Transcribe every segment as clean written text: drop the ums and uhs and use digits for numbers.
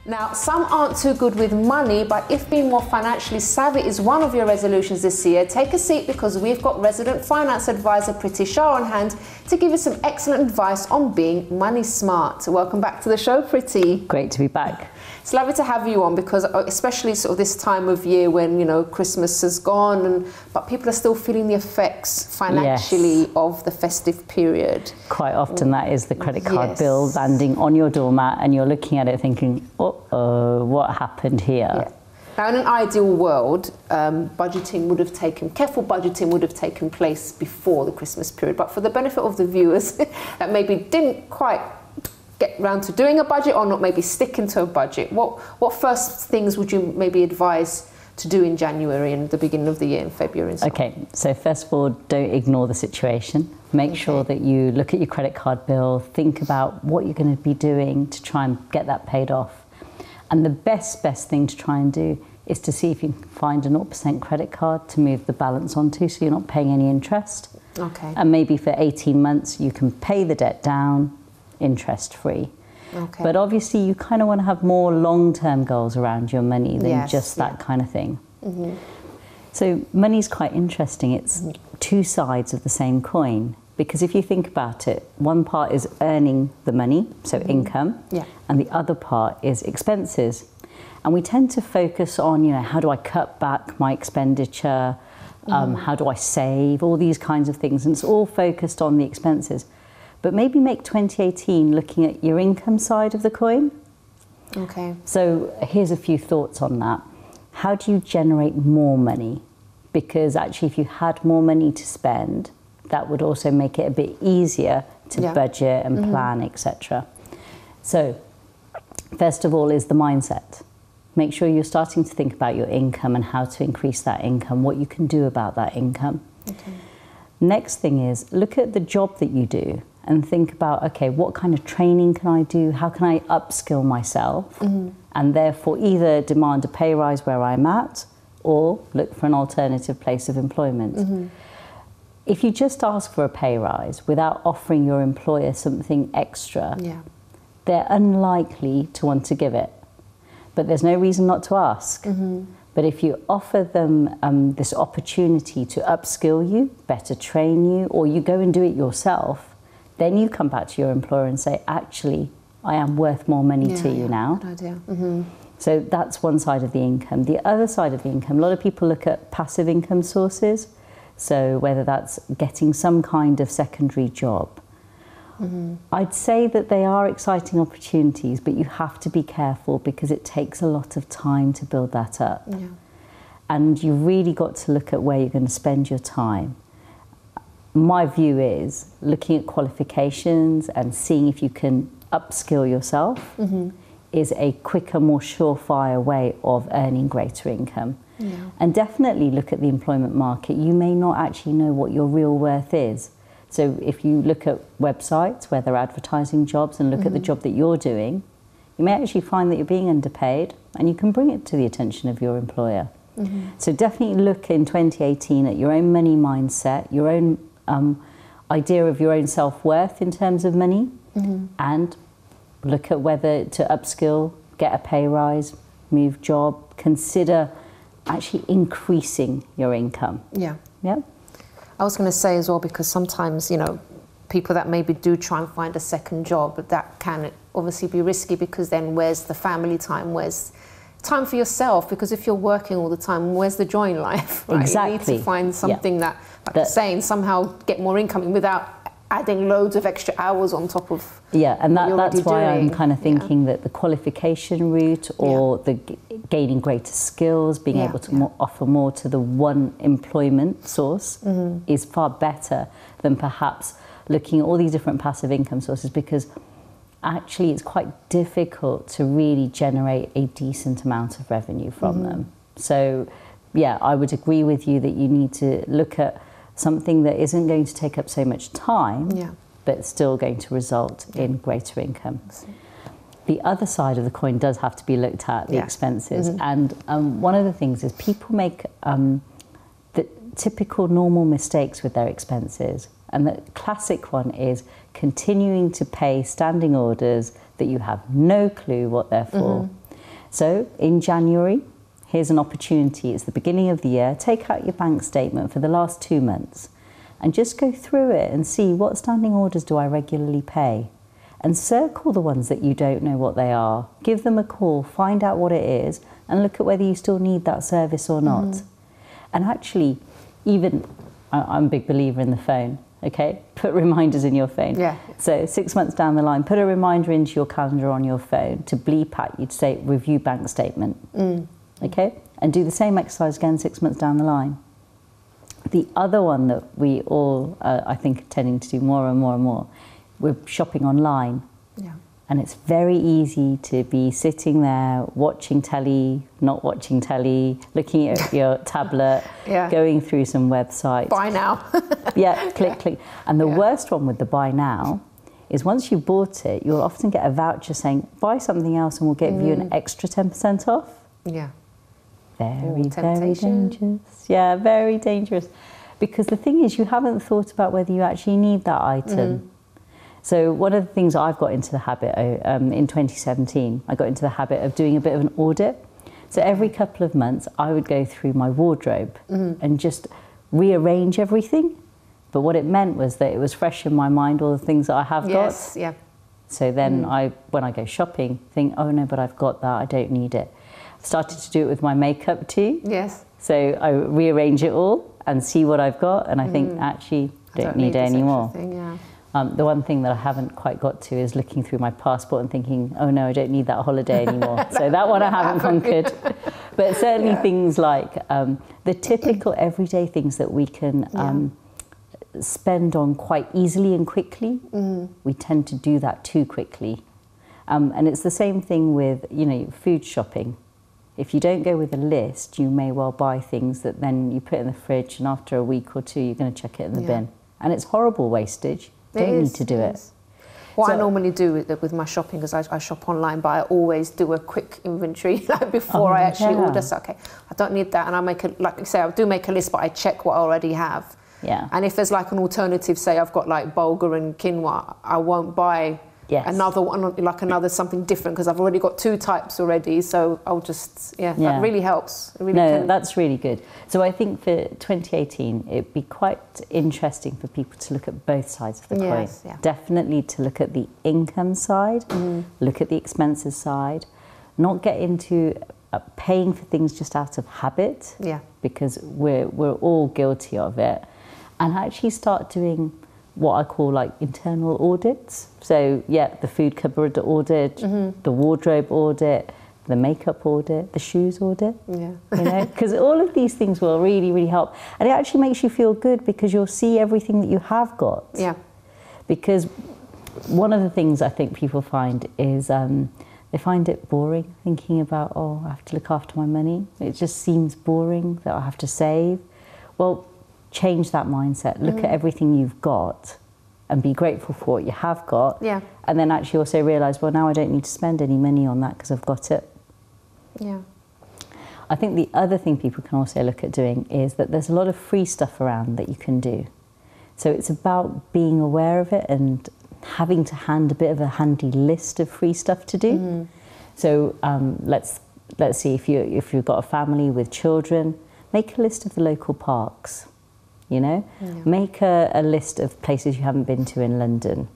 Now, some aren't too good with money, but if being more financially savvy is one of your resolutions this year, take a seat because we've got resident finance advisor Pritti Shah on hand to give you some excellent advice on being money smart. Welcome back to the show, Pritti. Great to be back. It's lovely to have you on because especially sort of this time of year when, you know, Christmas has gone, but people are still feeling the effects financially of the festive period. Quite often that is the credit card bill landing on your doormat and you're looking at it thinking, uh-oh, what happened here? Yeah. Now, in an ideal world, careful budgeting would have taken place before the Christmas period. But for the benefit of the viewers that maybe didn't quite get round to doing a budget or not maybe sticking to a budget, what first things would you maybe advise to do in January and the beginning of the year in February and so on? So first of all, don't ignore the situation. Make sure that you look at your credit card bill, think about what you're going to be doing to try and get that paid off. And the best thing to try and do is to see if you can find a 0% credit card to move the balance onto so you're not paying any interest. Okay. And maybe for 18 months you can pay the debt down interest-free. Okay. But obviously you kind of want to have more long-term goals around your money than just that kind of thing. Mm-hmm. So money's quite interesting. It's two sides of the same coin, because if you think about it, one part is earning the money, so income, and the other part is expenses. And we tend to focus on, you know, how do I cut back my expenditure? How do I save? All these kinds of things. And it's all focused on the expenses. But maybe make 2018 looking at your income side of the coin. Okay. So here's a few thoughts on that. How do you generate more money? Because actually if you had more money to spend, that would also make it a bit easier to budget and plan, etc. So first of all is the mindset. Make sure you're starting to think about your income and how to increase that income, what you can do about that income. Okay. Next thing is look at the job that you do and think about, okay, what kind of training can I do? How can I upskill myself? And therefore either demand a pay rise where I'm at or look for an alternative place of employment. If you just ask for a pay rise without offering your employer something extra, they're unlikely to want to give it. But there's no reason not to ask. But if you offer them this opportunity to upskill you, better train you, or you go and do it yourself, then you come back to your employer and say, actually, I am worth more money to you now. Good idea. So that's one side of the income. The other side of the income, a lot of people look at passive income sources. So whether that's getting some kind of secondary job. I'd say that they are exciting opportunities, but you have to be careful because it takes a lot of time to build that up. And you've really got to look at where you're going to spend your time. My view is looking at qualifications and seeing if you can upskill yourself is a quicker, more surefire way of earning greater income. And definitely look at the employment market. You may not actually know what your real worth is. So if you look at websites where they're advertising jobs and look at the job that you're doing, you may actually find that you're being underpaid and you can bring it to the attention of your employer. So definitely look in 2018 at your own money mindset, your own idea of your own self-worth in terms of money, and look at whether to upskill, get a pay rise, move job, consider actually increasing your income. I was going to say as well, because sometimes, you know, people that maybe do try and find a second job, but that can obviously be risky because then where's the family time? Where's time for yourself? Because if you're working all the time, where's the joy in life? Right? Exactly. You need to find something that, like you're saying, somehow get more income without adding loads of extra hours on top of and that's why I'm kind of thinking that the qualification route or the gaining greater skills, being able to offer more to the one employment source is far better than perhaps looking at all these different passive income sources, because actually it's quite difficult to really generate a decent amount of revenue from them. So I would agree with you that you need to look at something that isn't going to take up so much time, but still going to result in greater income. The other side of the coin does have to be looked at, the expenses. And one of the things is people make the typical normal mistakes with their expenses. And the classic one is continuing to pay standing orders that you have no clue what they're for. So in January, here's an opportunity. It's the beginning of the year. Take out your bank statement for the last 2 months and just go through it and see what standing orders do I regularly pay. And circle the ones that you don't know what they are. Give them a call, find out what it is, and look at whether you still need that service or not. And actually, even, I'm a big believer in the phone, okay? Put reminders in your phone. Yeah. So 6 months down the line, put a reminder into your calendar on your phone to bleep at you to say, review bank statement, okay? And do the same exercise again 6 months down the line. The other one that we all, I think, are tending to do more and more and more, we're shopping online. Yeah. And it's very easy to be sitting there watching telly, not watching telly, looking at your tablet, going through some websites. Buy now. Yeah, click, click. And the worst one with the buy now is once you've bought it, you'll often get a voucher saying, buy something else and we'll give you an extra 10% off. Yeah. Very, very dangerous. Yeah, very dangerous. Because the thing is, you haven't thought about whether you actually need that item. So one of the things I've got into the habit in 2017, I got into the habit of doing a bit of an audit. So every couple of months, I would go through my wardrobe and just rearrange everything. But what it meant was that it was fresh in my mind, all the things that I have got. Yeah. So then when I go shopping, think, oh no, but I've got that, I don't need it. I started to do it with my makeup too. Yes. So I rearrange it all and see what I've got, and I think, actually, don't need it anymore. The one thing that I haven't quite got to is looking through my passport and thinking, oh no, I don't need that holiday anymore. So that one I haven't conquered. But certainly things like the typical everyday things that we can spend on quite easily and quickly, we tend to do that too quickly. And it's the same thing with, you know, food shopping. If you don't go with a list, you may well buy things that then you put in the fridge, and after a week or two, you're going to chuck it in the bin. And it's horrible wastage. Don't need to do it. What I normally do with my shopping, because I shop online, but I always do a quick inventory like before I actually order. So, okay, I don't need that, and I make a, like you say, I do make a list, but I check what I already have. Yeah. And if there's like an alternative, say I've got like bulgur and quinoa, I won't buy another one, like another something different, because I've already got 2 types already. So I'll just, that really helps. It really that's really good. So I think for 2018, it'd be quite interesting for people to look at both sides of the coin. Definitely to look at the income side, look at the expenses side, not get into paying for things just out of habit, because we're all guilty of it, and actually start doing what I call like internal audits. So the food cupboard audit, the wardrobe audit, the makeup audit, the shoes audit. You know, because all of these things will really, really help, and it actually makes you feel good because you'll see everything that you have got. Because one of the things I think people find is they find it boring thinking about, oh, I have to look after my money. It just seems boring that I have to save. Well, change that mindset. Look at everything you've got and be grateful for what you have got. And then actually also realise, well, now I don't need to spend any money on that because I've got it. I think the other thing people can also look at doing is that there's a lot of free stuff around that you can do. So it's about being aware of it and having to hand a bit of a handy list of free stuff to do. So let's see, if you've got a family with children, make a list of the local parks. You know, make a list of places you haven't been to in London.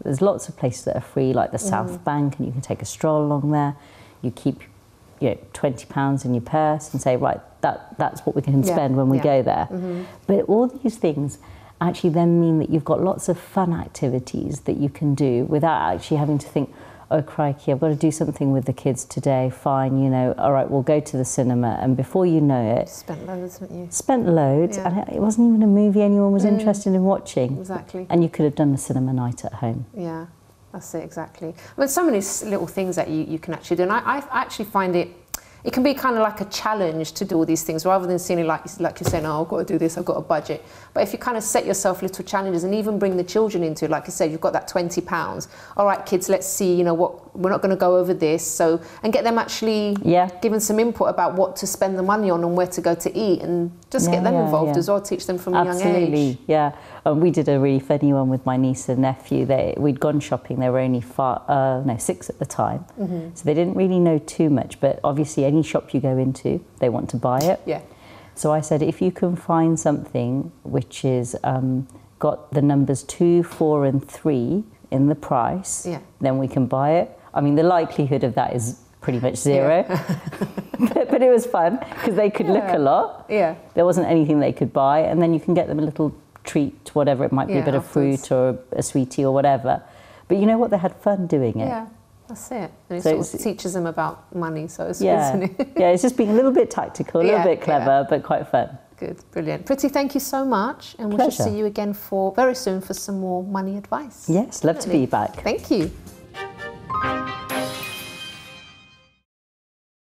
There's lots of places that are free, like the South Bank, and you can take a stroll along there. You keep, you know, £20 in your purse and say, right, that's what we can spend when we go there. But all these things actually then mean that you've got lots of fun activities that you can do without actually having to think, oh crikey, I've got to do something with the kids today, fine, you know, all right, we'll go to the cinema, and before you know it... Spent loads, haven't you? Spent loads, and it wasn't even a movie anyone was interested in watching. Exactly. And you could have done a cinema night at home. Yeah, that's it, exactly. I mean, so many little things that you can actually do, and I actually find it can be kind of like a challenge to do all these things, rather than seeing it like you're saying, oh, I've got to do this, I've got a budget. But if you kind of set yourself little challenges and even bring the children into it, like I said, you've got that £20. All right, kids, let's see, you know, what we're not going to go over this. So, and get them actually given some input about what to spend the money on and where to go to eat, and Just get them involved as well, teach them from a young age. Absolutely, yeah. We did a really funny one with my niece and nephew. We'd gone shopping, they were only 6 at the time. So they didn't really know too much, but obviously any shop you go into, they want to buy it. Yeah. So I said, if you can find something which is got the numbers 2, 4 and 3 in the price, then we can buy it. I mean, the likelihood of that is pretty much zero. But it was fun because they could look a lot. Yeah. There wasn't anything they could buy, and then you can get them a little treat, whatever it might be, a bit of fruit or a sweetie or whatever. But you know what? They had fun doing it. Yeah, that's it. And it sort of teaches them about money, so it's isn't it? Yeah, it's just being a little bit tactical, a little bit clever, but quite fun. Good, brilliant. Pritti, thank you so much, and we shall see you again very soon for some more money advice. Yes, love to be back. Thank you.